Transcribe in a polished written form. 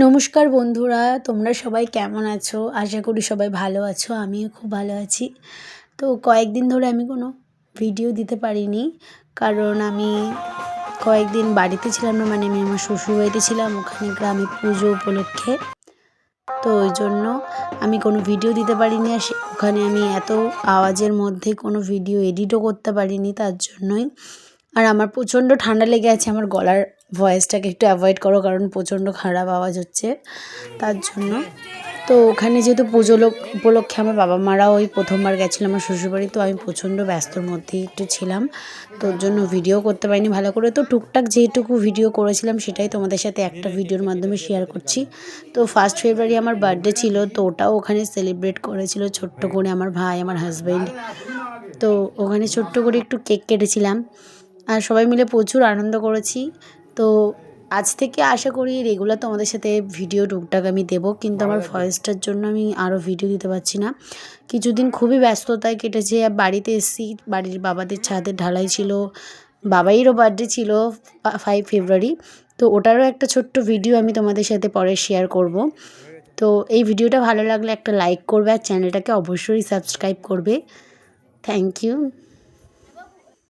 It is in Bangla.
নমস্কার বন্ধুরা, তোমরা সবাই কেমন আছো? আশা করি সবাই ভালো আছো। আমিও খুব ভালো আছি। তো কয়েকদিন ধরে আমি কোনো ভিডিও দিতে পারিনি, কারণ আমি কয়েকদিন বাড়িতে ছিলাম না, মানে আমি আমার শ্বশুরবাড়িতে ছিলাম, ওখানে গ্রামে পুজো উপলক্ষে। তো ওই জন্য আমি কোনো ভিডিও দিতে পারিনি, আর ওখানে আমি এত আওয়াজের মধ্যে কোনো ভিডিও এডিটও করতে পারিনি, তার জন্যই। আর আমার প্রচণ্ড ঠান্ডা লেগে আছে, আমার গলার ভয়েসটাকে একটু অ্যাভয়েড করো, কারণ প্রচণ্ড খারাপ আওয়াজ হচ্ছে তার জন্য। তো ওখানে যেহেতু পুজো উপলক্ষে আমার বাবা মারাও ওই প্রথমবার গেছিলো আমার শ্বশুরবাড়ি, তো আমি প্রচণ্ড ব্যস্তর মধ্যেই একটু ছিলাম, তো ওর জন্য ভিডিও করতে পারিনি ভালো করে। তো টুকটাক যেটুকু ভিডিও করেছিলাম সেটাই তোমাদের সাথে একটা ভিডিওর মাধ্যমে শেয়ার করছি। তো 1 ফেব্রুয়ারি আমার বার্থডে ছিল, তো ওটাও ওখানে সেলিব্রেট করেছিল ছোট্ট করে আমার ভাই, আমার হাজব্যান্ড। তো ওখানে ছোট্ট করে একটু কেক কেটেছিলাম, আর সবাই মিলে প্রচুর আনন্দ করেছি। তো আজ থেকে আশা করি রেগুলার তোমাদের সাথে ভিডিও টুকটাক আমি দেবো, কিন্তু আমার ভয়েসটার জন্য আমি আরও ভিডিও দিতে পারছি না। কিছুদিন খুবই ব্যস্ততায় কেটেছে। বাড়িতে এসেছি, বাড়ির বাবাদের ছাদের ঢালাই ছিল, বাবাইয়েরও বার্থডে ছিল 5 ফেব্রুয়ারি। তো ওটারও একটা ছোট্ট ভিডিও আমি তোমাদের সাথে পরে শেয়ার করব। তো এই ভিডিওটা ভালো লাগলে একটা লাইক করবে, আর চ্যানেলটাকে অবশ্যই সাবস্ক্রাইব করবে। Thank you.